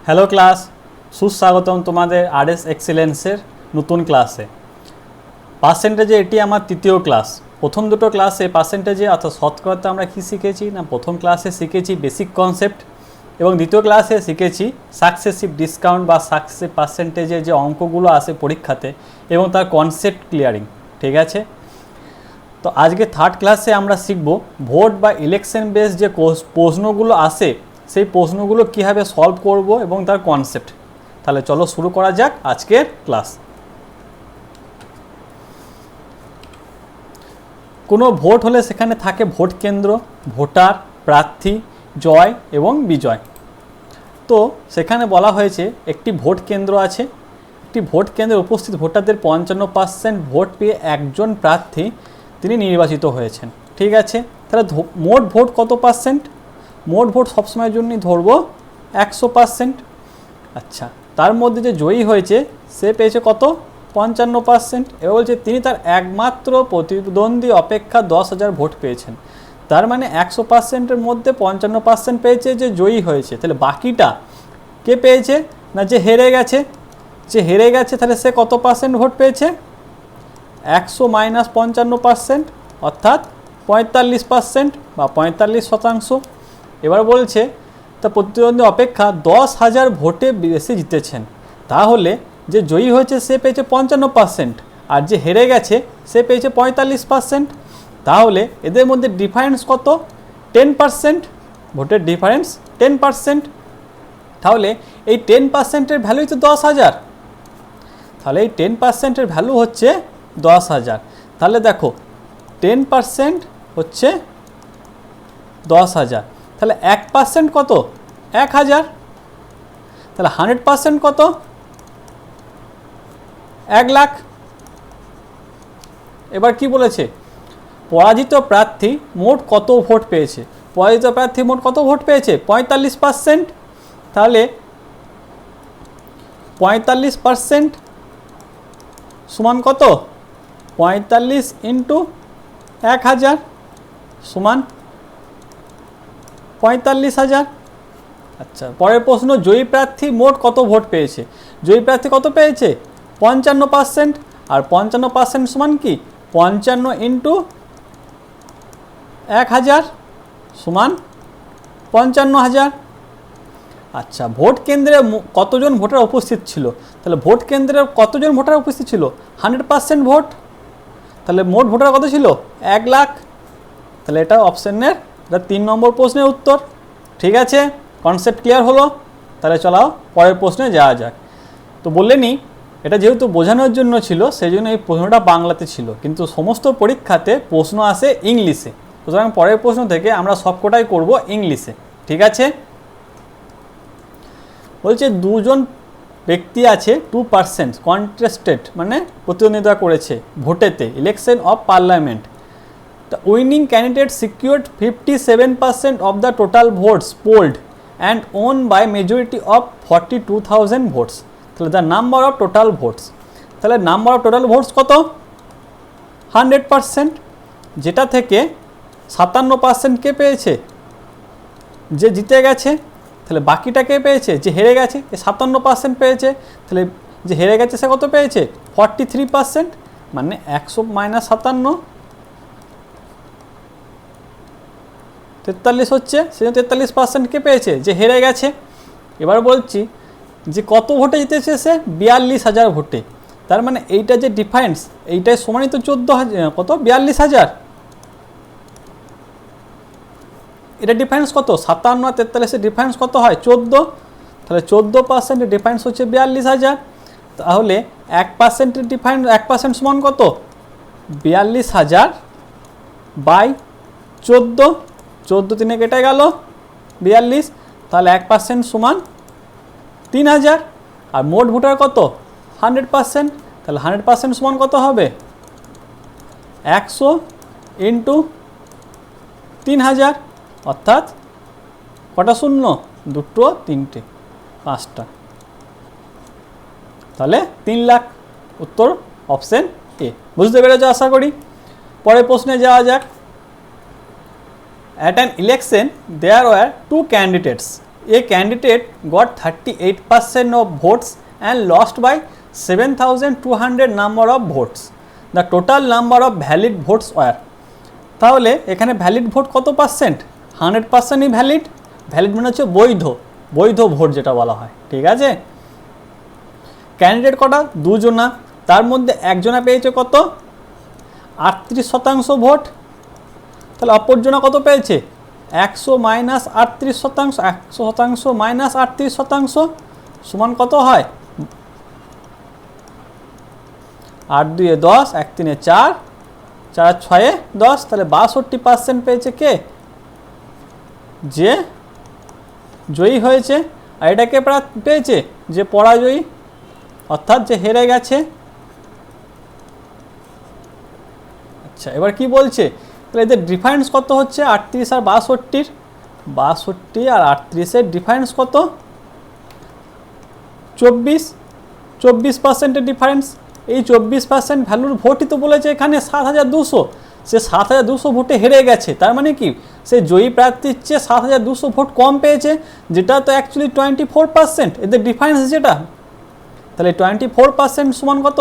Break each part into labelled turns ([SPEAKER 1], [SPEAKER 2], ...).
[SPEAKER 1] Hello class, সুস্বাগতম তোমাদের RS এক্সিলেন্সের নতুন ক্লাসে। পার্সেন্টেজে এটি আমার তৃতীয় ক্লাস। প্রথম দুটো ক্লাসে পার্সেন্টেজে অর্থাৎ শতকরাতে আমরা কী শিখেছি না, প্রথম ক্লাসে শিখেছি বেসিক কনসেপ্ট এবং দ্বিতীয় ক্লাসে শিখেছি সাকসেসিভ ডিসকাউন্ট বা সাকসেসিভ পার্সেন্টেজে যে অঙ্কগুলো আসে পরীক্ষাতে এবং তার কনসেপ্ট ক্লিয়ারিং। ঠিক আছে, তো আজকে থার্ড ক্লাসে আমরা শিখব ভোট বা ইলেকশন বেস যে প্রশ্নগুলো আসে সেই প্রশ্নগুলো কীভাবে সলভ করব এবং তার কনসেপ্ট। তাহলে চলো শুরু করা যাক আজকের ক্লাস। কোনো ভোট হলে সেখানে থাকে ভোট কেন্দ্র, ভোটার, প্রার্থী, জয় এবং বিজয়। তো সেখানে বলা হয়েছে একটি ভোট কেন্দ্র আছে, একটি ভোট কেন্দ্রে উপস্থিত ভোটারদের 55% ভোট পেয়ে একজন প্রার্থী তিনি নির্বাচিত হয়েছেন। ঠিক আছে, তাহলে মোট ভোট কত পার্সেন্ট? মোট ভোট সবসময়ের জন্যই ধরবো 100%। আচ্ছা, তার মধ্যে যে জয়ী হয়েছে সে পেয়েছে কত? 55%। এবার বলছে তিনি তার একমাত্র প্রতিদ্বন্দ্বী অপেক্ষা 10,000 ভোট পেয়েছেন। তার মানে 100%-এর মধ্যে 55% পেয়েছে যে জয়ী হয়েছে। তাহলে বাকিটা কে পেয়েছে না, যে হেরে গেছে। যে হেরে গেছে তাহলে সে কত পার্সেন্ট ভোট পেয়েছে? 100 - 55% অর্থাৎ 45% বা 45%। এবার বলছে তা প্রতিদ্বন্দ্বী অপেক্ষা 10,000 ভোটে বেশি জিতেছেন। তাহলে যে জয়ী হয়েছে সে পেয়েছে 55% আর যে হেরে গেছে সে পেয়েছে 45%। তাহলে এদের মধ্যে ডিফারেন্স কত? 10%। ভোটের ডিফারেন্স 10%। তাহলে এই 10%-এর ভ্যালুই তো 10,000। তাহলে এই 10%-এর ভ্যালু হচ্ছে 10,000। তাহলে দেখো 10% হচ্ছে 10,000। তাহলে 1% কত? 1,000। তাহলে 100% কত? 1,00,000। এবার কি বলেছে? পরাজিত প্রার্থী মোট কত ভোট পেয়েছে? পরাজিত প্রার্থী মোট কত ভোট পেয়েছে? 45%। তাহলে 45% সমান কত? 45 × 1,000 সমান 45,000। আচ্ছা, পরের প্রশ্ন, জয়ী প্রার্থী মোট কত ভোট পেয়েছে? জয়ী প্রার্থী কত পেয়েছে? 55%। আর 55% সমান কি? 55 × 1,000 সমান 55,000। আচ্ছা, ভোট কেন্দ্রে কতজন ভোটার উপস্থিত ছিল? তাহলে ভোট কেন্দ্রে কতজন ভোটার উপস্থিত ছিল? 100% ভোট। তাহলে মোট ভোটার কত ছিল? 1,00,000। তাহলে এটা অপশনের এটা 3 নম্বর প্রশ্নের উত্তর। ঠিক আছে, কনসেপ্ট ক্লিয়ার হলো? তাহলে চলাও পরের প্রশ্নে যাওয়া যাক। তো বললেনি এটা যেহেতু বোঝানোর জন্য ছিল সেই জন্য এই প্রশ্নটা বাংলাতে ছিল, কিন্তু সমস্ত পরীক্ষাতে প্রশ্ন আসে ইংলিশে। সুতরাং পরের প্রশ্ন থেকে আমরা সবকটাই করব ইংলিশে। ঠিক আছে, বলছে দুজন ব্যক্তি আছে 2% কন্টেস্টেড মানে প্রতিদ্বন্দ্বিতা করেছে ভোটেতে election of parliament. The winning candidate secured 57% of the total votes polled and won by majority of 42,000 votes. তাহলে the number of total votes, তাহলে নাম্বার অফ টোটাল ভোটস কত? 100%। যেটা থেকে 57% কে পেয়েছে? যে জিতে গেছে। তাহলে বাকিটা কে পেয়েছে? যে হেরে গেছে। 57% পেয়েছে। তাহলে যে হেরে গেছে সে কত পেয়েছে? 43%। মানে 100 - 57 43 হচ্ছে, সেজন্য 43% কে পেয়েছে? যে হেরে গেছে। এবার বলছি যে কত ভোটে জিতেছে সে? 42,000 ভোটে। তার মানে এইটা যে ডিফারেন্স এইটাই সমানই তো 14,000 কত? 42,000। এটা ডিফারেন্স কত? 57 আর 43-এর ডিফারেন্স কত হয়? 14। তাহলে 14% ডিফারেন্স হচ্ছে 42,000। তাহলে 1%-এর ডিফারেন্স 1% সমান কত? 42,000 বাই 14। 14 3 কেটে গেল 42। তাহলে 1% সমান 3,000। আর মোট ভোটার কত? 100%। তাহলে 100% সমান কত হবে? 100 × 3,000 অর্থাৎ কটা শূন্য? 2, 3, 5টা। তাহলে 3,00,000। উত্তর অপশন এ। বুঝতে পেরেছ আশা করি। পরের প্রশ্নে যাওয়া যাক। At an election, there were two candidates a candidate got 38% of votes and lost by 7,200 number of votes, the total number of valid votes were. তাহলে এখানে ভ্যালিড ভোট কত পার্সেন্ট? 100%ই ভ্যালিড। ভ্যালিড মানে হচ্ছে বৈধ, বৈধ ভোট যেটা বলা হয়, ঠিক আছে। ক্যান্ডিডেট কটা? দুজনা, তার মধ্যে একজনা পেয়েছে কত? 38% ভোট। তাহলে অপরজনা কত পেয়েছে? 100 মাইনাস 38%, 100% মাইনাস 38% সমান কত হয়? 8 2 10, 1 3 4, 4 6 10, তাহলে 62% পেয়েছে কে? যে জয়ী হয়েছে। আর এটা কে পেয়েছে? যে পরাজয়ী, অর্থাৎ যে হেরে গেছে। আচ্ছা, এবার কি বলছে? তাহলে এদের ডিফারেন্স কত হচ্ছে? 38 আর 62, 62 আর 38-এর ডিফারেন্স কত? 24%-এর ডিফারেন্স। এই 24% ভ্যালুর ভোটই তো বলেছে এখানে 7,200। সে 7,200 ভোটে হেরে গেছে, তার মানে কি সে জয়ী প্রার্থীর চেয়ে 7,200 ভোট কম পেয়েছে, যেটা তো অ্যাকচুয়ালি 24% এদের ডিফারেন্স যেটা। তাহলে 24% সমান কত?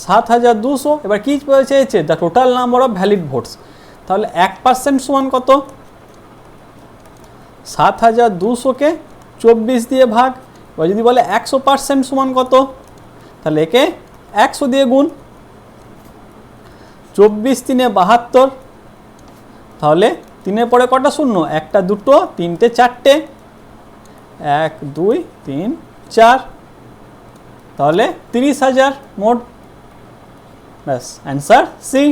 [SPEAKER 1] 7,200। এবার কি চেয়েছে? The total number of valid votes. তাহলে 1% সমান কত? 7,200-কে 24 দিয়ে ভাগ। এবার যদি বলে 100% সমান কত, তাহলে একে 100 দিয়ে গুণ। 24 3 72, তাহলে 3-এর পরে কটা শূন্য? 1 2 3 4, 1 2 3 4, তাহলে 30,000 মোট। ব্যাস, অ্যান্সার সি।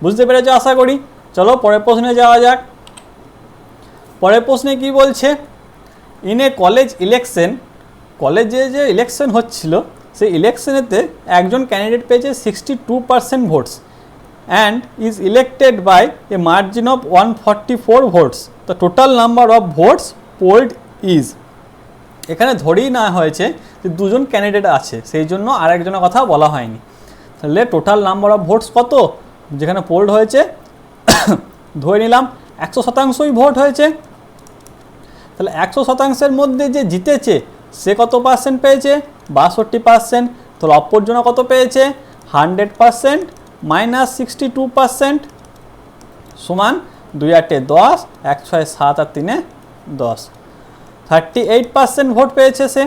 [SPEAKER 1] বুঝতে পেরেছো আশা করি। চলো পরের প্রশ্নে যাওয়া যাক। পরের প্রশ্নে কি বলছে? ইন এ কলেজ ইলেকশন, কলেজে যে ইলেকশন হচ্ছিল সেই ইলেকশনেতে একজন ক্যান্ডিডেট পেয়েছে 62% votes and is elected by a margin of 144 votes, the total number of votes polled is. এখানে ধরেই না হয়েছে যে দুজন ক্যান্ডিডেট আছে, সেই জন্য আরেকজনের কথা বলা হয়নি। তাহলে টোটাল নাম্বার অফ ভোটস কত? যেখানে পোল্ড হয়েছে ধরে নিলাম 100%ই ভোট হয়েছে। তাহলে 100%-এর মধ্যে যে জিতেছে সে কত পার্সেন্ট পেয়েছে? 62%। তাহলে অপরজনা কত পেয়েছে? 100% মাইনাস 62% সমান 2 8 10, 1 6 7 আর 3 10, 38% ভোট পেয়েছে সে।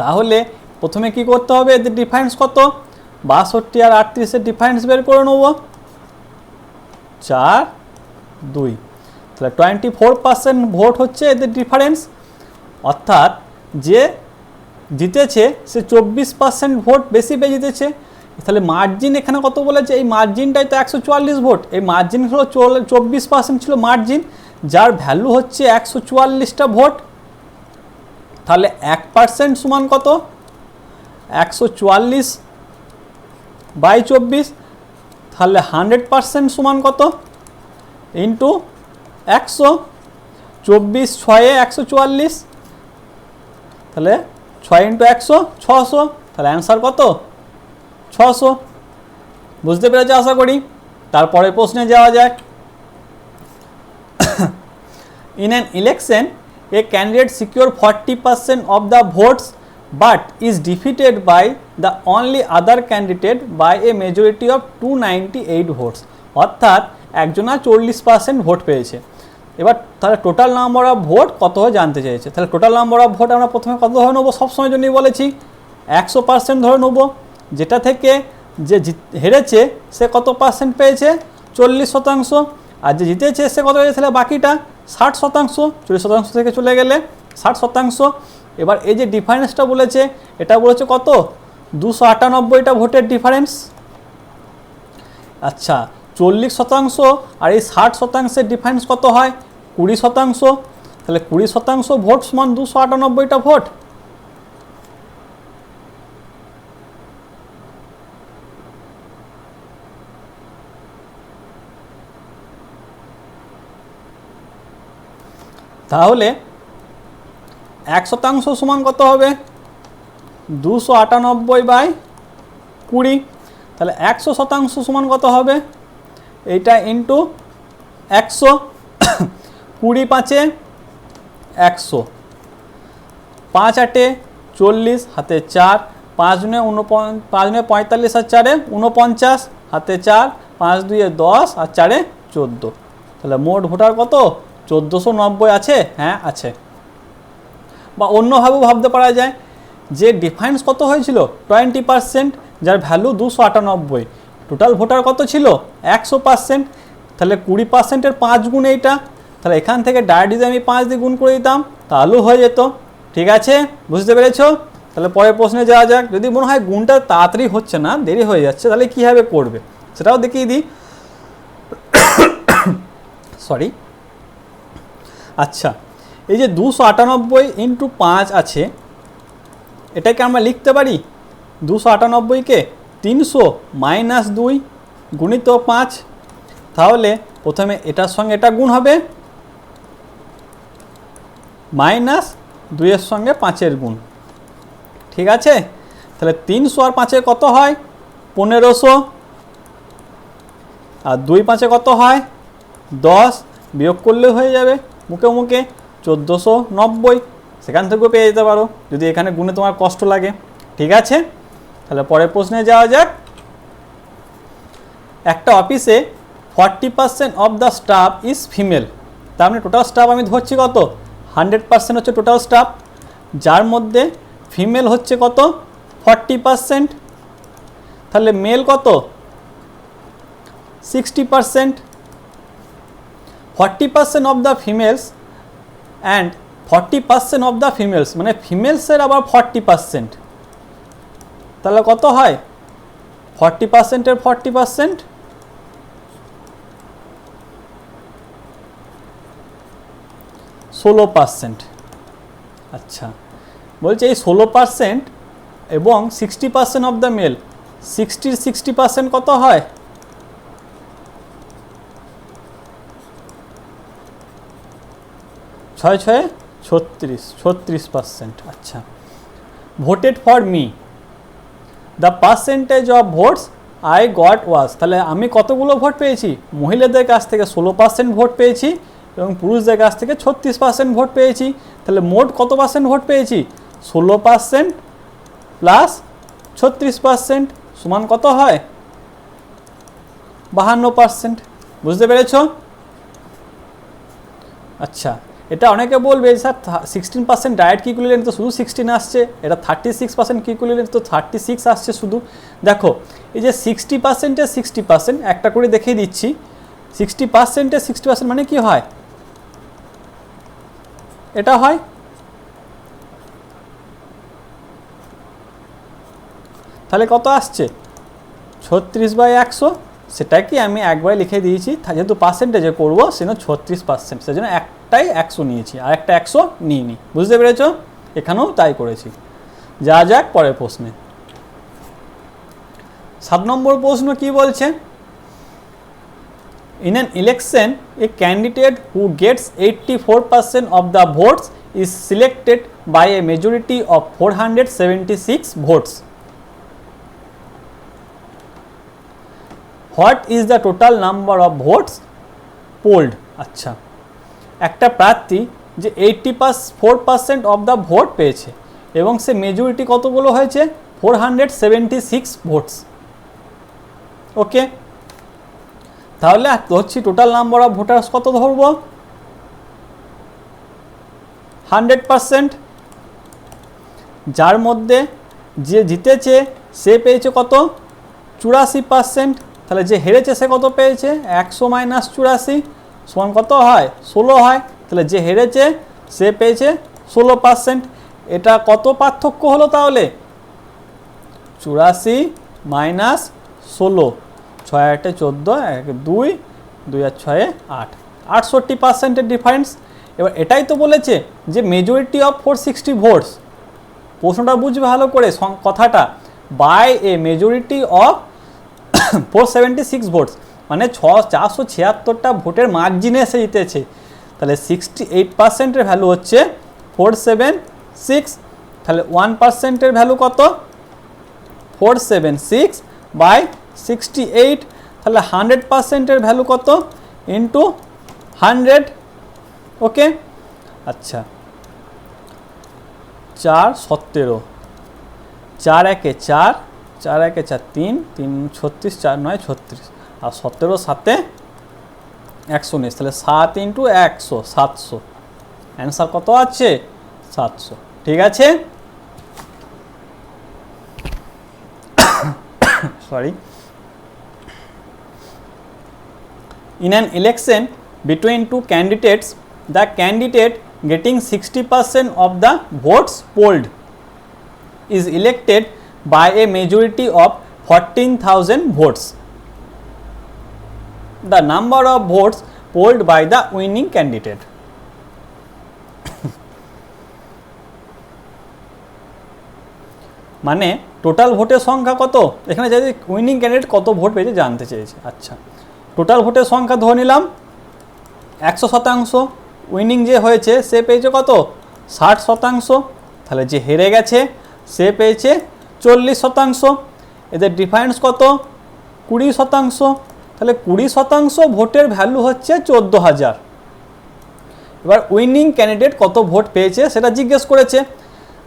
[SPEAKER 1] তাহলে প্রথমে কি করতে হবে? এদের ডিফারেন্স কত? 62 আর 38-এর ডিফারেন্স বের করে নেব, 4 2। তাহলে 24% ভোট হচ্ছে এদের ডিফারেন্স, অর্থাৎ যে জিতেছে সে 24% ভোট বেশি পেয়ে জিতেছে। তাহলে মার্জিন এখানে কত বলেছে? এই মার্জিনটাই তো 144 ভোট। এই মার্জিন হলো 24% ছিল মার্জিন, যার ভ্যালু হচ্ছে 144টা ভোট। তাহলে 1% সমান কত? 144 বাই 24। তাহলে 100% সমান কত? ইন্টু 100, 24 6 140, তাহলে 6 ইন্টু 100 600। তাহলে অ্যান্সার কত? 600। বুঝতে পেরেছো আশা করি। তারপরে প্রশ্নে যাওয়া যাক। In an election a candidate secure 40% of the votes but is defeated by the only other candidate by a majority of 298 votes, অর্থাৎ একজনা 40% ভোট পেয়েছে। এবার তাহলে টোটাল নাম্বার অফ ভোট কত হয় জানতে চেয়েছে। তাহলে টোটাল নাম্বার অফ ভোট আমরা প্রথমে কত ধরে নেবো? সবসময় জন্যই বলেছি 100% ধরে নেবো, যেটা থেকে যে হেরেছে সে কত পার্সেন্ট পেয়েছে? 40%। আর যে জিতেছে সে কত পেয়েছে? তাহলে বাকিটা 60%। 40% থেকে চলে গেলে 60%। এবার এই যে ডিফারেন্সটা বলেছে, এটা বলেছে কত? 298টা ভোটের ডিফারেন্স। আচ্ছা, 40% আর এই 60%-এর ডিফারেন্স কত হয়? 20%। তাহলে 20% ভোট সমান 298টা ভোট। তাহলে 1% সমান কত হবে? 298/20। তাহলে 100% সমান কত হবে? এইটা ইন্টু 100, 20 5 100, 5 8 40 হাতে 4, 5 9 45 আর 4 49 হাতে 4, 5 2 10 আর 4 14। তাহলে মোট ভোটার কত? 1490 আছে। হ্যাঁ আছে। বা অন্যভাবেও ভাবতে পারা যায় যে ডিফারেন্স কত হয়েছিল 20%, যার ভ্যালু 298। টোটাল ভোটার কত ছিল 100%। তাহলে 20%-এর 5 গুণ এইটা। তাহলে এখান থেকে ডাইরেক্ট যদি আমি 5 দিয়ে গুণ করে দিতাম তাহলেও হয়ে যেত। ঠিক আছে, বুঝতে পেরেছো? তাহলে পরের প্রশ্নে যাওয়া যাক। যদি মনে হয় গুণটা তাড়াতাড়ি হচ্ছে না, দেরি হয়ে যাচ্ছে, তাহলে কীভাবে করবে সেটাও দেখিয়ে দিই। সরি। আচ্ছা, এই যে 298 ইন্টু 5 আছে, এটাকে আমরা লিখতে পারি 298-কে 300 মাইনাস 2 গুণিত 5। তাহলে প্রথমে এটার সঙ্গে এটা গুণ হবে, মাইনাস 2-এর সঙ্গে 5-এর গুণ। ঠিক আছে, তাহলে 300 আর 5-এ কত হয় 1500, আর 2 5-এ কত হয় 10, বিয়োগ করলে হয়ে যাবে মুখে মুখে 1490। সেখান থেকেও পেয়ে যেতে পারো যদি এখানে গুণে তোমার কষ্ট লাগে। ঠিক আছে, তাহলে পরের প্রশ্নে যাওয়া যাক। একটা অফিসে 40% of the staff is female. তার মানে টোটাল স্টাফ আমি ধরছি কত 100% হচ্ছে টোটাল স্টাফ, যার মধ্যে ফিমেল হচ্ছে কত 40%। তাহলে মেল কত 60%। 40% of the females and 40% of the females মানে ফিমেলসের আবার 40%। তাহলে কত হয় 40%-এর 40%? 16%। আচ্ছা, বলছে এই 16% এবং 60% অফ দ্য মেল, 60% কত হয় 6 6 36%। আচ্ছা, voted for me the percentage of votes I got was. তাহলে আমি কতগুলো ভোট পেয়েছি? মহিলাদের কাছ থেকে 16% ভোট পেয়েছি এবং পুরুষদের কাছ থেকে 36% ভোট পেয়েছি। তাহলে মোট কত পার্সেন্ট ভোট পেয়েছি 16% প্লাস 36% সমান কত হয় 52%। বুঝতে পেরেছ? আচ্ছা, এটা অনেকে বলবে স্যার 16% ডাইরেক্ট ইকুইভ্যালেন্ট তো শুধু 16 আসছে, এটা 36% ইকুইভ্যালেন্ট তো 36 আসছে শুধু। দেখো এই যে 60%-এর 60% একটা করে দেখিয়ে দিচ্ছি। 60%-এর 60% মানে কি হয়, এটা হয় তাহলে কত আসছে 36/100। সেটাকে আমি একবারে লিখে দিয়েছি, যেহেতু পার্সেন্টেজে করবো সেজন্য 36%, সেজন্য একটাই 100 নিয়েছি আর একটা 100 নিইনি। বুঝতে পেরেছ? এখানেও তাই করেছি। যা যাক পরের প্রশ্নে। 7 নম্বর প্রশ্ন কি বলছে? In an election, a candidate who gets 84% of the votes is selected by a majority of 476 votes. What is the total number of votes polled? আচ্ছা, একটা প্রার্থী যে 84% অফ দ্য ভোট পেয়েছে এবং সে মেজরিটি কতগুলো হয়েছে 476 ভোটস। ওকে, তাহলে ধরছি টোটাল নাম্বার অফ ভোটার্স কত ধরবো 100%, যার মধ্যে যে জিতেছে সে পেয়েছে কত 84%। তাহলে যে হেরেছে সে কত পেয়েছে 100 মাইনাস 84 সমান কত হয় 16 হয়। তাহলে যে হেরেছে সে পেয়েছে 16%। এটা কত পার্থক্য হলো তাহলে 84 মাইনাস 16, 6 8 14, 1 2, 2 আর 6 8, 68%-এর ডিফারেন্স। এবার এটাই তো বলেছে যে মেজরিটি অফ 460 ভোটস। প্রশ্নটা বুঝবে ভালো করে কথাটা, by a majority of 476 votes মানে 476টা ভোটের মার্জিনে এসে জিতেছে। তাহলে 68%-এর ভ্যালু হচ্ছে 476। তাহলে 1%-এর ভ্যালু কত 476 বাই 68। তাহলে 100%-এর ভ্যালু কত ইন্টু 100। ওকে, আচ্ছা 4 17, 4 একে 4, 4 একে 4 3, 3 36, 4 9 36, আর 17 সাথে 119, তাহলে 7 ইন্টু 100 700, অ্যান্সার কত আছে 700। ঠিক আছে, sorry. In an election between two candidates, the candidate getting 60% of the votes polled is elected by a majority of 14,000 votes. The number of votes polled by the winning candidate. মানে total ভোটের সংখ্যা কত, এখানে চাইছে winning candidate কত vote পেয়েছে জানতে চেয়েছে। আচ্ছা, টোটাল ভোটের সংখ্যা ধরে নিলাম 100%, উইনিং যে হয়েছে সে পেয়েছে কত 60%, তাহলে যে হেরে গেছে সে পেয়েছে 40%, এদের ডিফারেন্স কত 20%, তাহলে 20% ভোটের ভ্যালু হচ্ছে 14,000। এবার উইনিং ক্যান্ডিডেট কত ভোট পেয়েছে সেটা জিজ্ঞেস করেছে।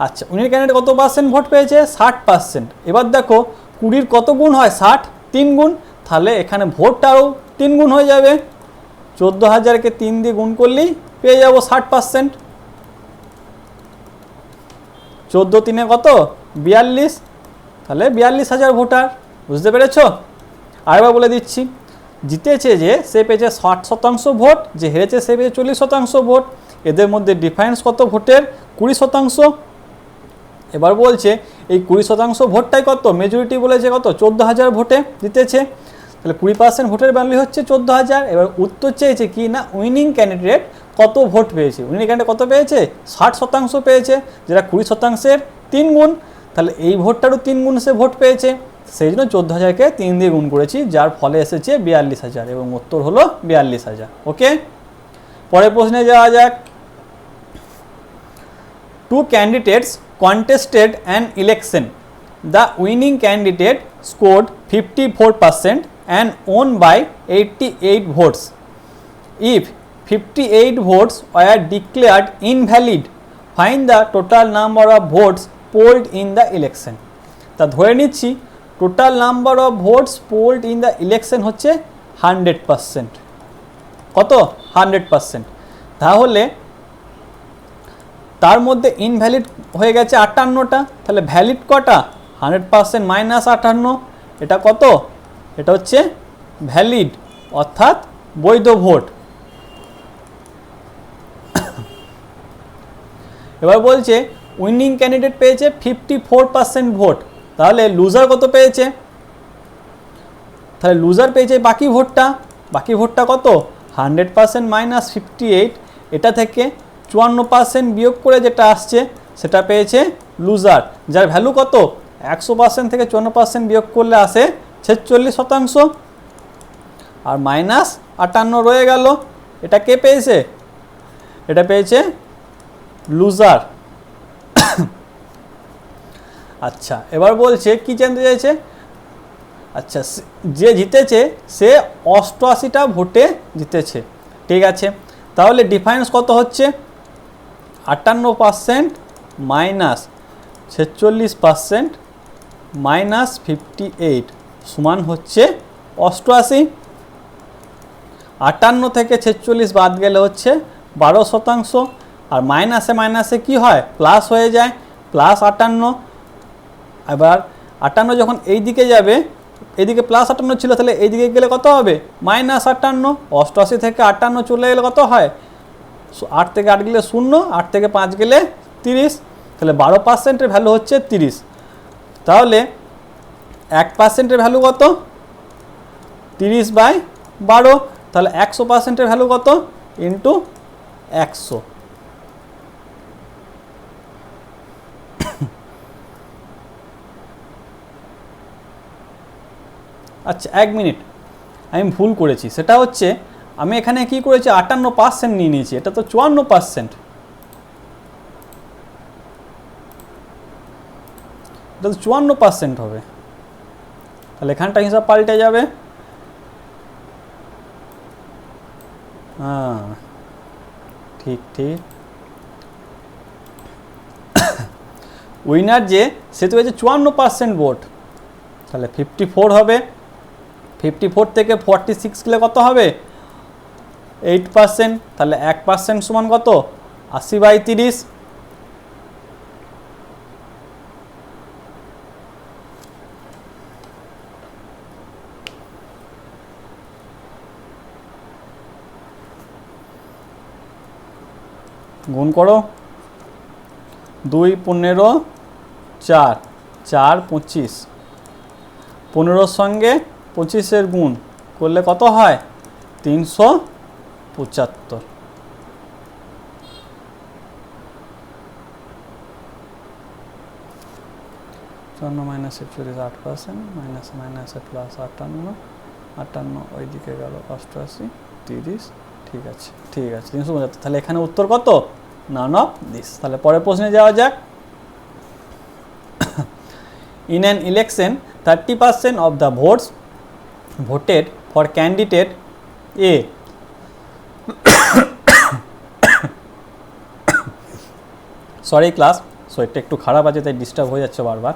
[SPEAKER 1] আচ্ছা, উইনিং ক্যান্ডিডেট কত পার্সেন্ট ভোট পেয়েছে 60%। এবার দেখো 20 কত গুণ হয় 60, 3 গুণ, তাহলে এখানে ভোটটা আরও 3 গুণ হয়ে যাবে। 14,000কে 3 দিয়ে গুণ করলেই পেয়ে যাবো 60%। 14 3 কত 42, তাহলে 42,000 ভোটার। বুঝতে পেরেছ? আরেকবার বলে দিচ্ছি, জিতেছে যে সে পেয়েছে 60% ভোট, যে হেরেছে সে পেয়েছে 40% ভোট, এদের মধ্যে ডিফারেন্স কত ভোটের 20%। এবার বলছে এই 20% ভোটটাই কত মেজরিটি বলেছে কত 14,000 ভোটে জিতেছে, তাহলে 20% ভোটের ভ্যালু হচ্ছে 14,000। এবার উত্তর চেয়েছে কি না উইনিং ক্যান্ডিডেট কত ভোট পেয়েছে, উইনিং ক্যান্ডিডেট কত পেয়েছে 60% পেয়েছে, যেটা 20%-এর 3 গুণ, তাহলে এই ভোটটারও 3 গুণ সে ভোট পেয়েছে, সেই জন্য 14,000কে 3 দিয়ে গুণ করেছি, যার ফলে এসেছে 42,000 এবং উত্তর হলো 42,000। ওকে, পরের প্রশ্নে যাওয়া যাক। Two candidates contested an election. The winning candidate scored 54% and won by 88 votes. If 58 votes were declared invalid, find the total number of votes polled in the election. তা ধরে নিচ্ছি total number of votes polled in the election হচ্ছে 100%। কত 100%, তাহলে তার মধ্যে invalid হয়ে গেছে 58টা, তাহলে ভ্যালিড কটা 100% মাইনাস 58, এটা কত, এটা হচ্ছে ভ্যালিড অর্থাৎ বৈধ ভোট। এবার বলছে উইনিং ক্যান্ডিডেট পেয়েছে 54% ভোট, তাহলে লুজার কত পেয়েছে, তাহলে লুজার পেয়েছে বাকি ভোটটা কত 100% মাইনাস 58, এটা থেকে 54% বিয়োগ করে যেটা আসছে সেটা পেয়েছে লুজার, যার ভ্যালু কত 100% থেকে 54% বিয়োগ করলে আসে 46%, আর মাইনাস 58 রয়ে গেল, এটা কে পেয়েছে, এটা পেয়েছে লুজার। আচ্ছা, এবার বলছে কি জানতে চাইছে, আচ্ছা যে জিতেছে সে 88টা ভোটে জিতেছে। ঠিক আছে, তাহলে ডিফারেন্স কত হচ্ছে 58% মাইনাস 46% মাইনাস 58 সমান হচ্ছে 88। 58 থেকে 46 বাদ গেলে হচ্ছে 12%, আর মাইনাসে মাইনাসে কি হয় প্লাস হয়ে যায়, প্লাস 58। এবার 58 যখন এই দিকে যাবে, এইদিকে প্লাস 58 ছিল, তাহলে এইদিকে গেলে কত হবে মাইনাস 58। 88 থেকে 58 চলে গেলে কত হয় 8 থেকে 8 গেলে 0, 8 থেকে 5 গেলে 30, তাহলে 12%-এর ভ্যালু হচ্ছে 30। তাহলে 1%-এর ভ্যালু কত 30/12, তাহলে 100%-এর ভ্যালু কত ইন্টু 100। আচ্ছা 1 মিনিট, আমি ভুল করেছি, সেটা হচ্ছে আমি এখানে কি করেছি 58% নিয়ে নিয়েছি, এটা তো 54%, এটা তো 54% হবে, তাহলে এখানটা হিসাব পাল্টে যাবে। হ্যাঁ ঠিক ঠিক, উইনার যে সে তো হয়েছে 54% ভোট, তাহলে 54 হবে। 54 থেকে 46 গেলে কত হবে? 8%, তাহলে 1% সমান কত? 80/30। গুণ করো, 2 15 4 4 25, 15 সঙ্গে 25 গুণ করলে কত হয়? 375। মাইনাস 8%, মাইনাস মাইনাসে প্লাস 58, 58 ওইদিকে গেল 88, 30, ঠিক আছে 375। তাহলে এখানে উত্তর কত? None of this. তাহলে পরের প্রশ্নে যাওয়া যাক। In an election 30% of the votes voted for candidate A, sorry class, শরীরটা একটু খারাপ আছে তাই ডিস্টার্ব হয়ে যাচ্ছে বারবার।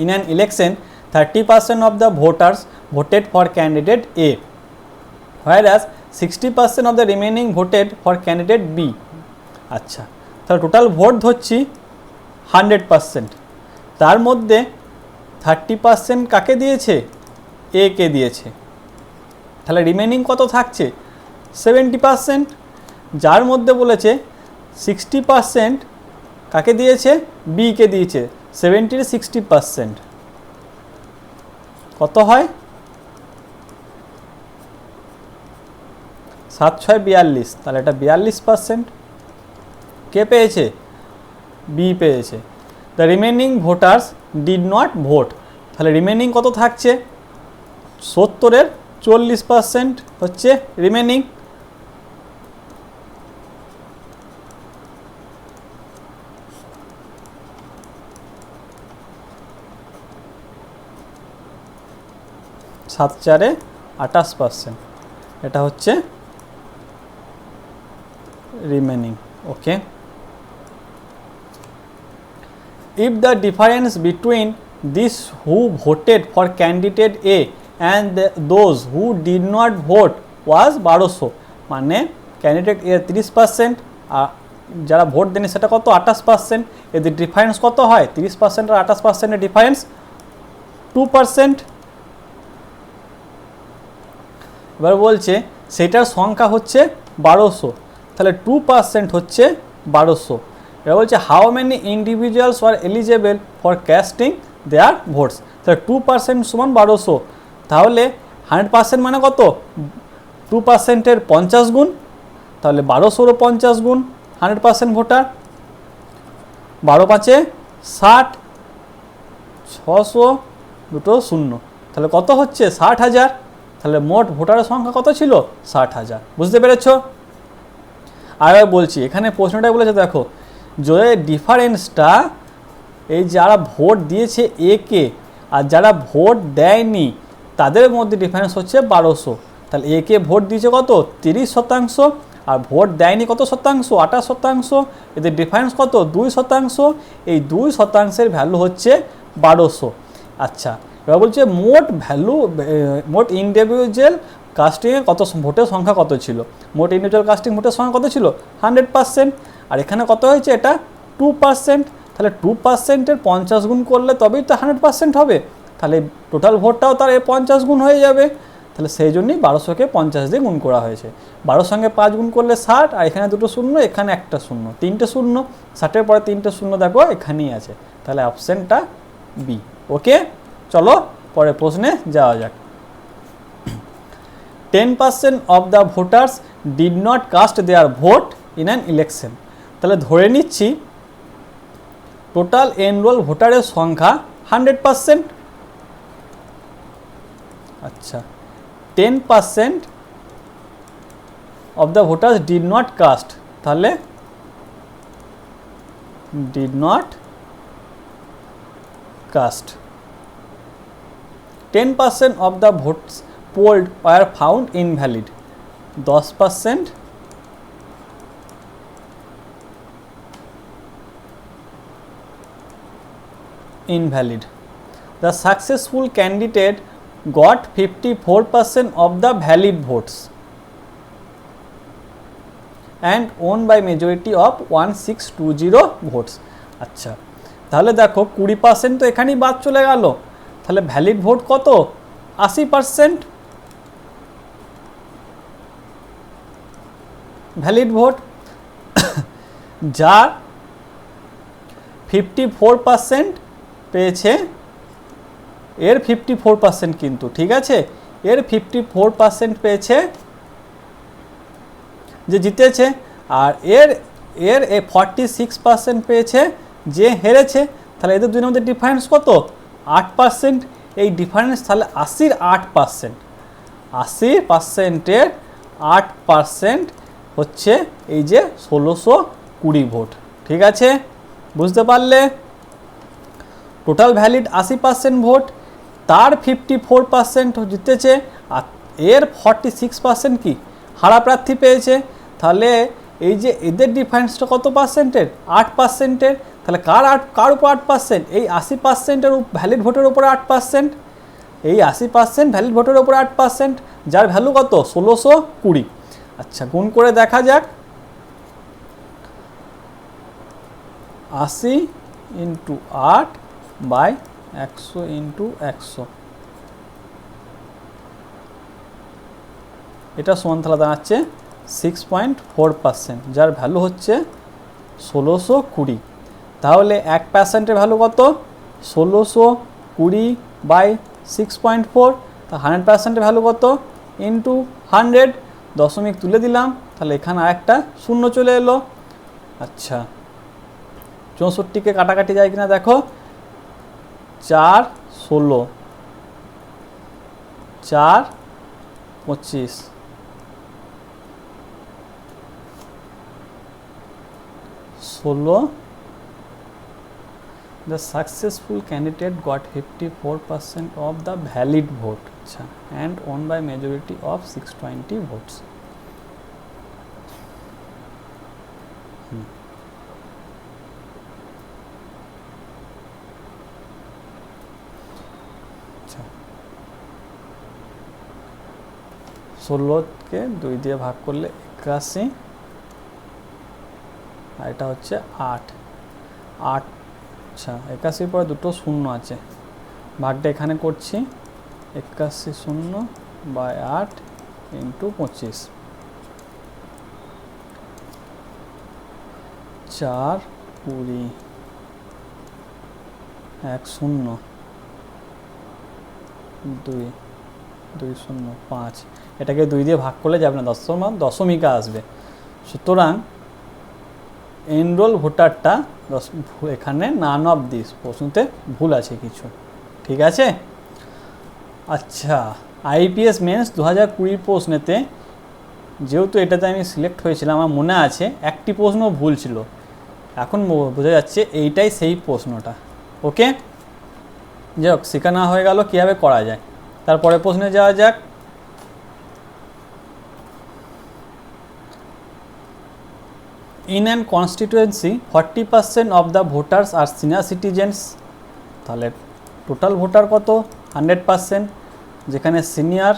[SPEAKER 1] In an election, 30% of the voters voted for candidate A, whereas 60% of the remaining voted for candidate B. আচ্ছা, তাহলে টোটাল ভোট ধরছি 100%, তার মধ্যে 30% কাকে দিয়েছে? এ কে দিয়েছে। তাহলে রিমেনিং কত থাকছে? 70%, যার মধ্যে বলেছে 60% কাকে দিয়েছে? বি কে দিয়েছে। 70 60% কত হয়? 7 6 42, তাহলে এটা 42% কে পেয়েছে? বি পেয়েছে। The remaining voters did not vote, তাহলে রিমেনিং কত থাকছে? 70-এর 40% হচ্ছে রিমেনিং। সাত 4 28%, এটা হচ্ছে remaining. Okay, if the difference between these who voted for candidate A and those who did not vote was 1200, মানে ক্যান্ডিডেট এ 30% আর যারা ভোট দেয়নি সেটা কত? 28%। এদের ডিফারেন্স কত হয়? 30% আর 28%-এর ডিফারেন্স 2%। এবার বলছে সেটার সংখ্যা হচ্ছে 1200, তাহলে 2% হচ্ছে 1200। এবার বলছে how many individuals are eligible for casting their votes, তাহলে 2% সমান 1200, তাহলে 100% মানে কত? 2%-এর 50 গুণ, তাহলে 1200-ও 50 গুণ 100% ভোটার। 12 5 60, 600 দুটো শূন্য, তাহলে কত হচ্ছে? 60,000। তাহলে মোট ভোটারের সংখ্যা কত ছিল? 60,000। বুঝতে পেরেছ? আর বলছি এখানে প্রশ্নটাই বলেছে, দেখো যে ডিফারেন্সটা এই যারা ভোট দিয়েছে এ কে আর যারা ভোট দেয়নি তাদের মধ্যে ডিফারেন্স হচ্ছে 1200। তাহলে এ কে ভোট দিয়েছে কত? 30% আর ভোট দেয়নি কত শতাংশ? 28%। এদের ডিফারেন্স কত? 2%। এই 2%-এর ভ্যালু হচ্ছে 1200। আচ্ছা, এবার বলছে মোট ভ্যালু, মোট ইন্ডিভিজুয়াল কাস্টিংয়ে কত ভোটের সংখ্যা কত ছিল? মোট ইন্ডিভিজুয়াল কাস্টিং ভোটের সংখ্যা কত ছিল? 100%। আর এখানে কত হয়েছে? এটা 2%। তাহলে 2%-এর 50 গুণ করলে তবেই তো 100% হবে, তাহলে টোটাল ভোটটাও তার 50 গুণ হয়ে যাবে। তাহলে সেই জন্যই 1200-কে 50 দিয়ে গুণ করা হয়েছে। 12 সঙ্গে 5 গুণ করলে 60, আর এখানে দুটো শূন্য, এখানে একটা শূন্য, 3টে শূন্য। 60-এর পরে 3টে শূন্য দেখো এখানেই আছে, তাহলে অপশানটা বি। ওকে, চলো পরে প্রশ্নে যাওয়া যাক। 10% of the voters did not cast there vote in an election, তাহলে ধরে নিচ্ছি টোটাল এনরোল ভোটারের সংখ্যা 100%। আচ্ছা, 10% of the voters did not cast, তাহলে did not cast. 10% of the votes polled were found invalid, 10% invalid. The successful candidate got 54% of the valid votes and won by majority of 1620 votes. আচ্ছা, তাহলে দেখো 20% তো এখানেই বাদ চলে গেল, তাহলে ভ্যালিড ভোট কত? 80%। ভ্যালিড ভোট যার 54% পেয়েছে, এর 54% কিন্তু, ঠিক আছে, এর 54% পেয়েছে যে জিতেছে, আর এর 46% পেয়েছে যে হেরেছে। তাহলে এদের দুই মধ্যে ডিফারেন্স কত? 8%। এই ডিফারেন্স তাহলে 80-র 8%, 80%-এর 8% হচ্ছে এই যে 1620 ভোট। ঠিক আছে, বুঝতে পারলে? টোটাল ভ্যালিড 80% ভোট, তার 54% জিতেছে, আর এর 46% কি হারা প্রার্থী পেয়েছে। তাহলে এই যে এদের ডিফারেন্সটা কত পার্সেন্টের? 8%-এর। তাহলে কার উপর 8%? এই 80%-এর ভ্যালিড ভোটের উপরে 8%, এই 80% ভ্যালিড ভোটের উপরে 8%, যার ভ্যালু কত? 1620। আচ্ছা, গুণ করে দেখা যাক। 80 × 8/100 × 100, এটা সমান তাহলে দাঁড়াচ্ছে 6.4%, যার ভ্যালু হচ্ছে 1620। তাহলে 1%-এর ভ্যালু কত? 1620/6.4। তা 100%-এর ভ্যালু কত? ইন্টু 100, দশমিক তুলে দিলাম, তাহলে এখানে আরেকটা শূন্য চলে এলো। আচ্ছা, 64কে কাটাকাটি যায় কিনা দেখো। 4 16, 4 25, 16। The successful candidate got 54% of the valid vote and won by majority of 620 votes. আচ্ছা, 16কে 2 দিয়ে ভাগ করলে 81, আর এটা হচ্ছে 8। আচ্ছা, 81 পরে দুটো শূন্য আছে, ভাগটা এখানে করছি। 81 0/8 × 25, 4 20, 1 0, 2 2 0 5। এটাকে 2 দিয়ে ভাগ করলে যাবে না, দশমিকা আসবে। সুতরাং এনরোল ভোটারটা এখানে নান অফ দিস, প্রশ্নতে ভুল আছে কিছু। ঠিক আছে। আচ্ছা, আইপিএস মেন্স 2020 প্রশ্নেতে যেহেতু এটাতে আমি সিলেক্ট হয়েছিলাম, আমার মনে আছে একটি প্রশ্ন ভুল ছিল, এখন বোঝা যাচ্ছে এইটাই সেই প্রশ্নটা। ওকে, যাই হোক, শেখানো হয়ে গেল কীভাবে করা যায়। তারপরে প্রশ্নে যাওয়া যাক। In an constituency 40% of the voters are senior citizens, তাহলে টোটাল ভোটার কত? 100%, যেখানে সিনিয়র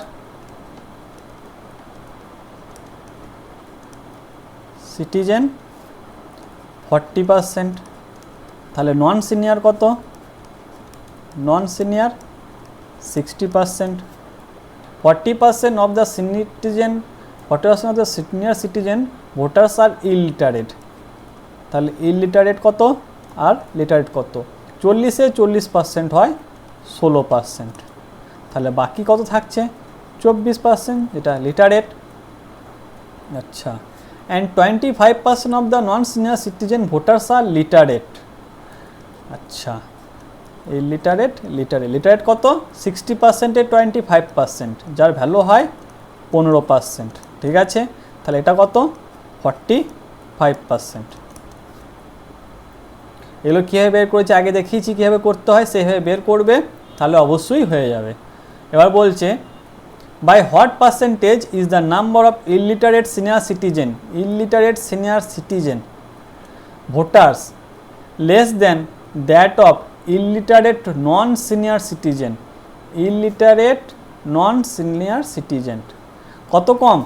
[SPEAKER 1] সিটিজেন 40%, তাহলে নন সিনিয়র কত? নন senior 60%। 40% of the citizen, 40% of the senior citizen voters are illiterate, তাহলে ইলিটারেট কত আর লিটারেট কত? 40-এ 40% হয় 16%, তাহলে বাকি কত থাকছে? 24%, যেটা লিটারেট। আচ্ছা, and 25% of the non senior citizen voters are literate. আচ্ছা, লিটারেট কত? 60%-এ 25%, যার ভ্যালু হয় 15%। ঠিক আছে, তাহলে এটা কত? 45%। এগুলো কীভাবে বের করেছে আগে দেখিয়েছি, কীভাবে করতে হয় সেভাবে বের করবে, তাহলে অবশ্যই হয়ে যাবে। এবার বলছে, by what percentage is the number of illiterate senior citizen voters less than that of illiterate non senior citizen, illiterate non senior citizen কত কম?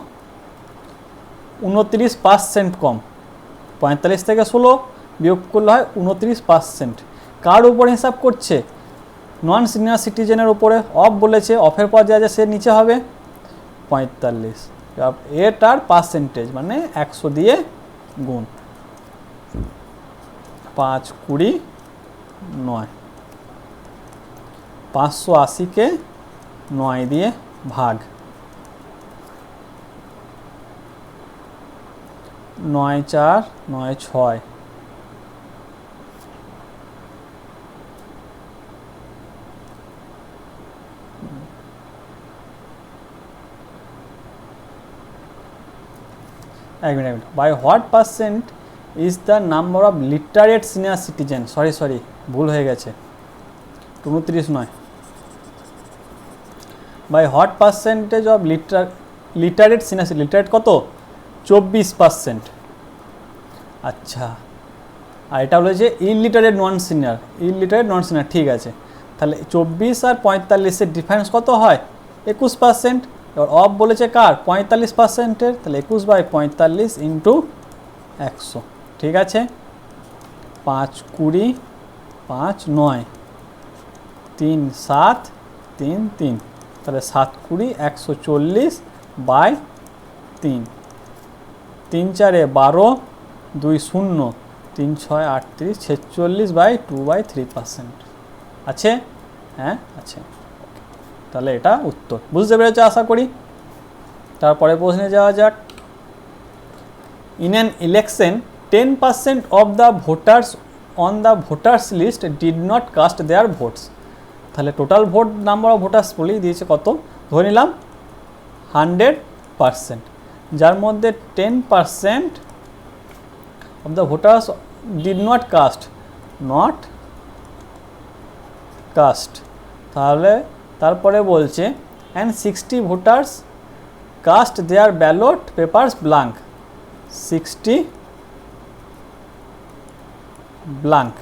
[SPEAKER 1] 29% কম। 45 থেকে 16 বিয়োগ করলে হয় 29%। কার উপর হিসাব করছে? নন সিনিয়র সিটিজেনের উপরে। অফ বলেছে, অফের পর যা যা সে নিচে হবে 45, এটার পার্সেন্টেজ মানে 100 দিয়ে গুণ, 5, 20, 9, 580-কে 9 দিয়ে ভাগ, 9, 4, 9, 6, এক মিনিট। By what percent is the number of literate senior citizen, sorry ভুল হয়ে গেছে, 29 নয়। By what percentage of literate senior, literate কত? 24%। আচ্ছা, আর এটা হলো যে illiterate non senior, illiterate non senior, ঠিক আছে। তাহলে 24 আর 45-এর ডিফারেন্স কত হয়? 21%। এবার অফ বলেছে কার? 45%-এর, তাহলে 21/45 ইন্টু 100, ঠিক আছে। 5, 20, 5, 9, 3, 7, 3, 3, তাহলে 7, 20, 140/3, 3, 4, 12, 2, 0, 3, 6, 38, 46/2/3% আছে। হ্যাঁ আছে। তাহলে এটা উত্তর বুঝতে পেরেছো আশা করি। তারপরে প্রশ্নে যাওয়া যাক। In an election 10% of the voters on the voters list did not cast their votes. তাহলে total vote number of voters বলেই দিয়েছে কত, ধরে নিলাম 100%, যার মধ্যে 10% of the voters did not cast, তাহলে তারপরে বলছে and 60 voters cast their ballot papers blank, 60 blank.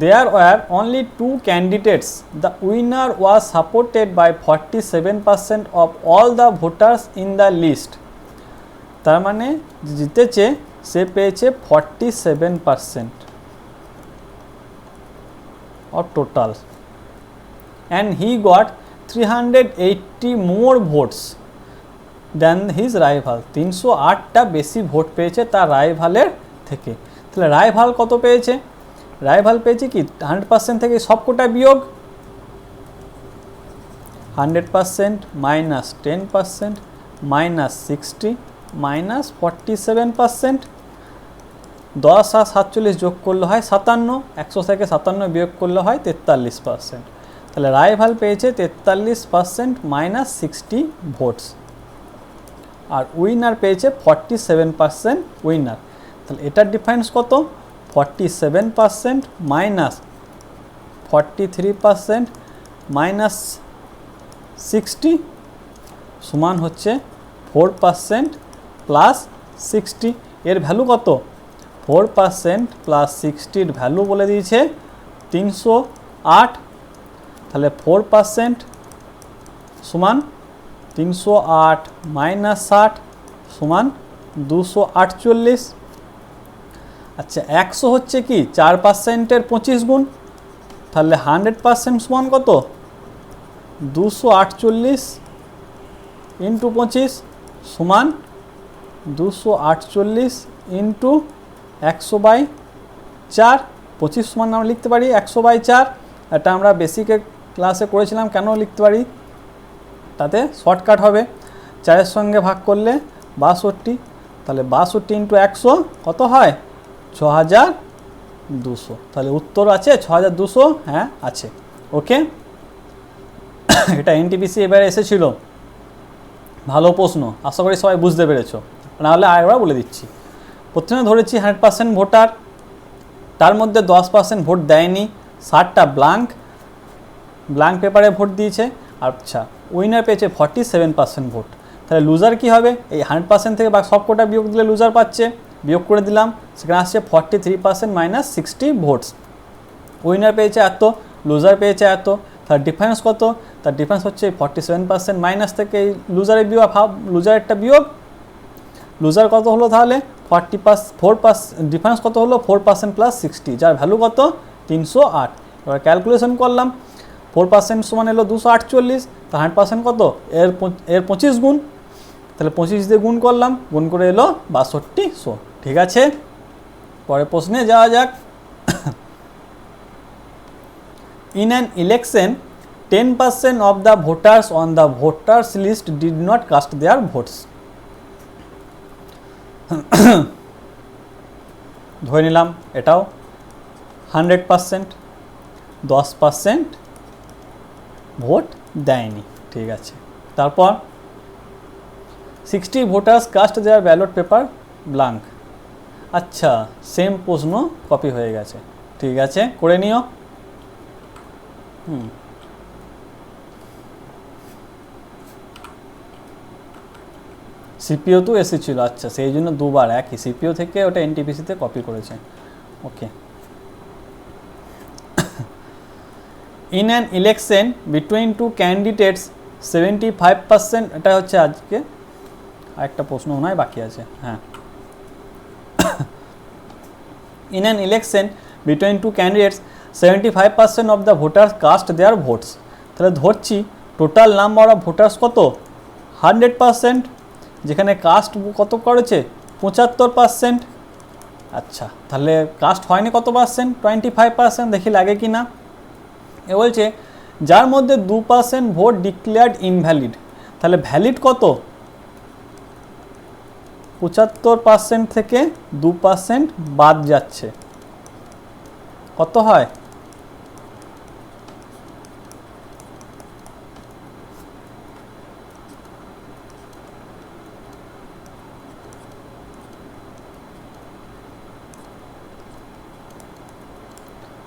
[SPEAKER 1] There were only 2 candidates. The winner was supported by 47% of all the voters in the list. তার মানে জিতেছে সে পেয়েছে 47% of total, and he got 380 more votes than his rival. 308টা বেশি vote পেয়েছে তার রাইভালের থেকে। তাহলে rival কত পেয়েছে? রাইভাল পেয়েছে কি 100% থেকে সবকটা বিয়োগ, 100% মাইনাস 10% মাইনাস 60 মাইনাস 47%, 10 আর 47 যোগ করলে হয় 57, 100 থেকে 57 বিয়োগ করলে হয় 43%। তাহলে রাইভাল পেয়েছে 43% মাইনাস 60 ভোটস, আর উইনার পেয়েছে 47% উইনার। তাহলে এটার ডিফারেন্স কত? 47% মাইনাস 43% মাইনাস 60 সমান হচ্ছে 4% প্লাস 60। এর ভ্যালু কত? 4% প্লাস 60-র ভ্যালু বলে দিয়েছে 308। তাহলে 4% সমান 308 মাইনাস 60 সমান 248। আচ্ছা 100 হচ্ছে কি 4%-এর 25 গুণ, তাহলে 100% সমান কত? 248 ইন্টু 25 সমান 248 ইন্টু 100/4, 25 সমান আমরা লিখতে পারি 100/4। এটা আমরা বেসিকের ক্লাসে করেছিলাম, কেন লিখতে পারি, তাতে শর্টকাট হবে। 4-এর সঙ্গে ভাগ করলে 62, তাহলে 62 ইন্টু 100 কত হয়? 6200। তাহলে উত্তর আছে 6200, হ্যাঁ আছে। ওকে, এটা এনটিপিসি এবারে এসেছিল, ভালো প্রশ্ন, আশা করি সবাই বুঝতে পেরেছো, নাহলে আরেকবার বলে দিচ্ছি। প্রথমে ধরেছি 100% ভোটার, তার মধ্যে 10% ভোট দেয়নি, 60টা ব্ল্যাঙ্ক পেপারে ভোট দিয়েছে। আচ্ছা উইনার পেয়েছে 47% ভোট। তাহলে লুজার কি হবে? এই 100% থেকে বা সবকটা বিয়োগ দিলে লুজার পাচ্ছে, বিয়োগ করে দিলাম, সেখানে আসছে 43% মাইনাস 60 ভোটস। উইনার পেয়েছে এত, লুজার পেয়েছে এত, তার ডিফারেন্স কত? তার ডিফারেন্স হচ্ছে 47%, মাইনাস থেকে এই লুজারের বিয়োগ, ভাব লুজারেরটা বিয়োগ, লুজার কত হলো তাহলে 4%, ডিফারেন্স কত হলো 4% প্লাস 60, যার ভ্যালু কত 308। এবার ক্যালকুলেশন করলাম, 4% সমান এলো 248, তা 100% কত এর 25 গুণ, তাহলে 25 দিয়ে গুণ করলাম, গুণ করে এলো 6200। ঠিক আছে, পরের প্রশ্নে যাওয়া যাক। In an election, 10% of the voters on the voters list did not cast their votes. ধরে নিলাম এটাও 100%, 10% ভোট দেয়নি। ঠিক আছে, তারপর 60 voters cast their ballot paper blank। আচ্ছা, সেম প্রশ্ন কপি হয়ে গেছে। ঠিক আছে, করে নিও। সিপিও তো এসেছিল, আচ্ছা সেই জন্য দুবার একই সিপিও থেকে ওটা এনটিপিসিতে কপি করেছে। Okay. In an election between two candidates 75%, এটা হচ্ছে আজকে আরেকটা প্রশ্ন মনে হয় বাকি আছে। হ্যাঁ, in an election between two candidates 75% of the voters cast their votes. তাহলে ধরছি টোটাল নাম্বার অফ ভোটার্স কত 100%, যেখানে কাস্ট কত করেছে 75%। আচ্ছা, তাহলে কাস্ট হয়নি কত পার্সেন্ট 25%, দেখি লাগে কি না। এ বলছে যার মধ্যে 2% ভোট ডিক্লেয়ার্ড ইনভ্যালিড, তাহলে ভ্যালিড কত 75% থেকে 2% বাদ যাচ্ছে, কত হয়?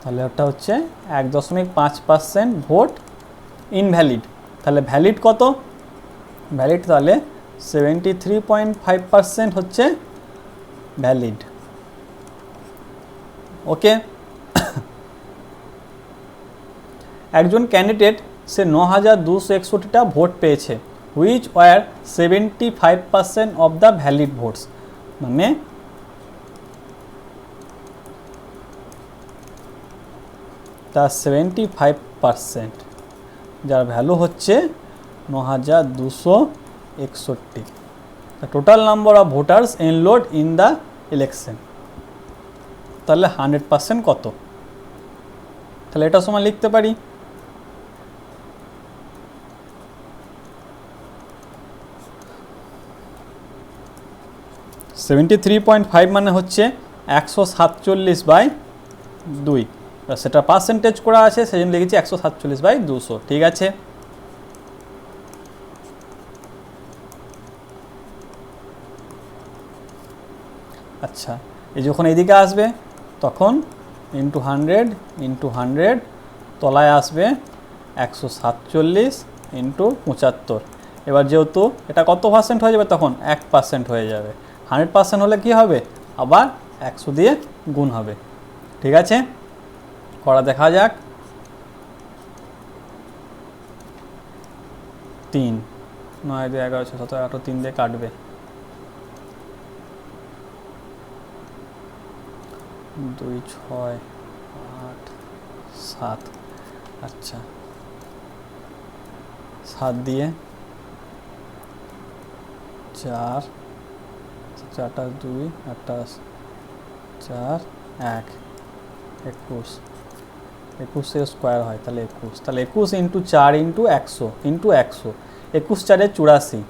[SPEAKER 1] তাহলে ওটা হচ্ছে 1.5% ভোট ইনভ্যালিড। তাহলে ভ্যালিড কত? ভ্যালিড তাহলে 73.5% হচ্ছে ভ্যালিড। ওকে। একজন ক্যান্ডিডেট সে 9261টা ভোট পেয়েছে, which were 75% of the valid votes, মানে তার 75%, যার ভ্যালু হচ্ছে 9261। Total number of voters enrolled in the election, তাহলে 100% কত? তাহলে এটা সময় লিখতে পারি 73.5 মানে হচ্ছে 147/2, সেটা পার্সেন্টেজ করা আছে সেজন্য লিখেছি 147/200। ঠিক আছে, আচ্ছা এই যখন এদিকে আসবে তখন ইন্টু 100 তলায় আসবে 147 ইন্টু 75। এবার যেহেতু এটা কত পার্সেন্ট হয়ে যাবে তখন 1% হয়ে যাবে, 100% হলে কি হবে আবার 100 দিয়ে গুণ হবে। ঠিক আছে, করা দেখা যাক। 3 9 2 11 6 17 18 3 দিয়ে কাটবে, 2 6 8 7। আচ্ছা 7 দিয়ে 4 4টা 2 8টা 4 1 21, 21 স্কোয়ার হয় তাহলে 21, তাহলে 21 ইন্টু 4 ইন্টু 100 ইন্টু 100, 21 4 84।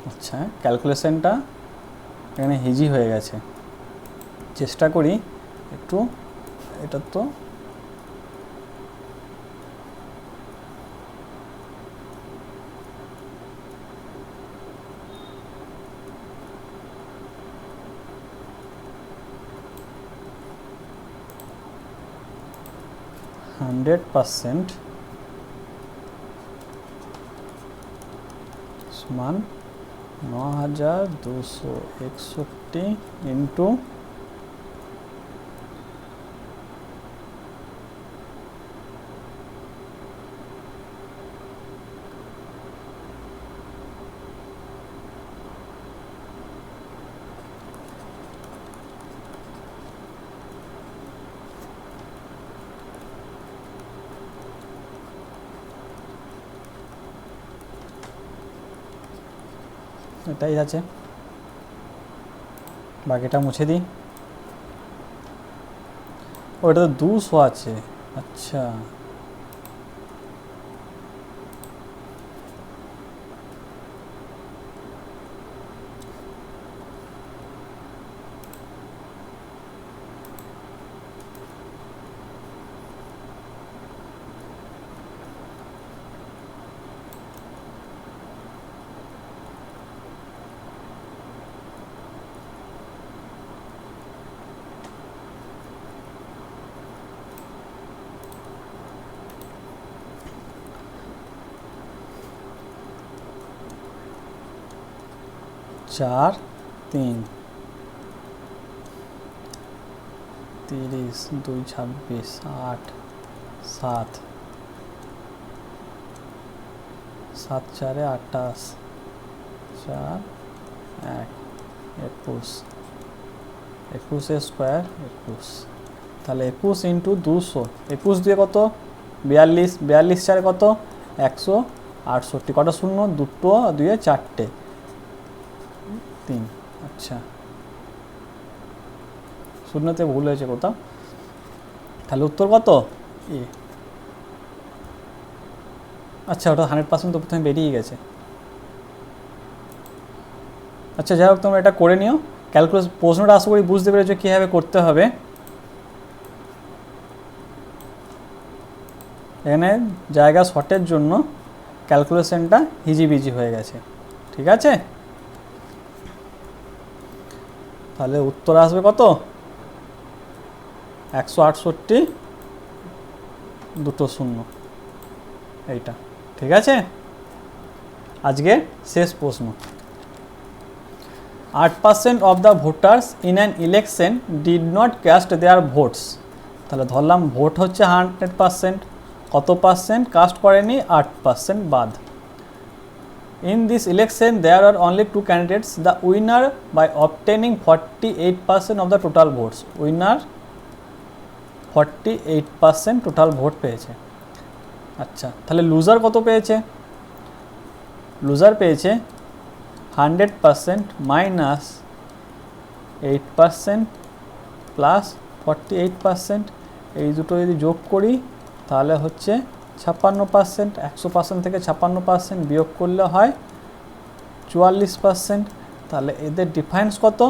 [SPEAKER 1] আচ্ছা ক্যালকুলেশনটা এখানে হিজি হয়ে গেছে, চেষ্টা করি একটু। এটা তো %, মান 9261 ইন্টু এটাই আছে, বাকিটা মুছে দিই। ওটা তো 200 আছে, আচ্ছা চার 3 30 2 26 8 7 7 4 28 4 1 21 21 স্কোয়ার 21, তাহলে 21 ইন্টু 200, 21 দিয়ে কত 42, 42 চারে কত 168, কটা শূন্য, দুটো দুয়ে চারটে 3, আচ্ছা শূন্যতে ভুল হয়েছে কোথাও, তাহলে উত্তর কত এ। আচ্ছা ওটা 100% তো প্রথমে বেরিয়ে গেছে। আচ্ছা যাই হোক, তোমরা এটা করে নিও। ক্যালকুলাস প্রশ্নটা আশা করি বুঝতে পেরেছো কীভাবে করতে হবে। এখানে জায়গা শর্টের জন্য ক্যালকুলেশনটা হিজিবিজি হয়ে গেছে, ঠিক আছে। তাহলে উত্তর আসবে কত 168 দুটো শূন্য, এইটা ঠিক আছে। আজকে শেষ প্রশ্ন, 8% of the voters in an election did not cast their votes. তাহলে ধরলাম ভোট হচ্ছে 100%, কত পার্সেন্ট কাস্ট করেনি, 8% বাদ। In this election there are only 2 candidates, the winner by obtaining 48% of the total votes, winner 48% total vote পেয়েছে। আচ্ছা তাহলে loser কত পেয়েছে, লুজার পেয়েছে 100% মাইনাস 8% প্লাস 48%, এই দুটো যদি যোগ করি তাহলে হচ্ছে 56%, 100% থেকে 56% বিয়োগ করলে হয় 44%, তাহলে এদের ডিফারেন্স কত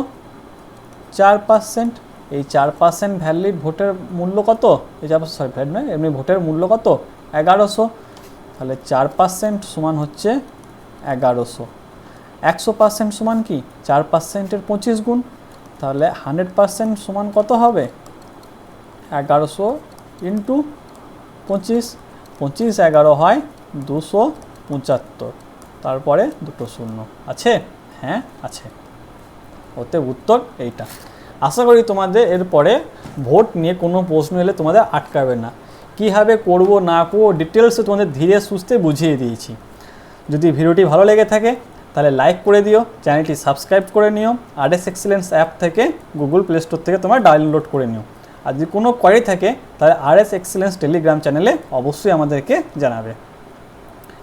[SPEAKER 1] 4%। এই 4% ভ্যালিড ভোটের মূল্য কত, এই 4% সরি ভ্যালিড নয় এমনি ভোটের মূল্য কত 1100, তাহলে 4% সমান হচ্ছে 1100। 100% সমান কি 4%-এর 25 গুণ, তাহলে 100% সমান কত হবে 1100 ইন্টু 25, 25 11 হয় 275, তারপরে দুটো শূন্য আছে, হ্যাঁ আছে, ওতে উত্তর এইটা। আশা করি তোমাদের এরপরে ভোট নিয়ে কোনো প্রশ্ন এলে তোমাদের আটকাবে না, কীভাবে করবো না করবো ডিটেলসে তোমাদের ধীরে সুস্থে বুঝিয়ে দিয়েছি। যদি ভিডিওটি ভালো লেগে থাকে তাহলে লাইক করে দিও, চ্যানেলটি সাবস্ক্রাইব করে নিও, RS এক্সেলেন্স অ্যাপ থেকে গুগল প্লে স্টোর থেকে তোমরা ডাউনলোড করে নিও। আর যদি কোনো কোয়ারি থাকে তাহলে RS এক্সেলেন্স টেলিগ্রাম চ্যানেলে অবশ্যই আমাদেরকে জানাবে।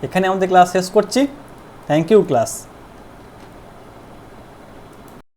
[SPEAKER 1] এখানে আমাদের ক্লাস শেষ করছি, থ্যাংক ইউ ক্লাস।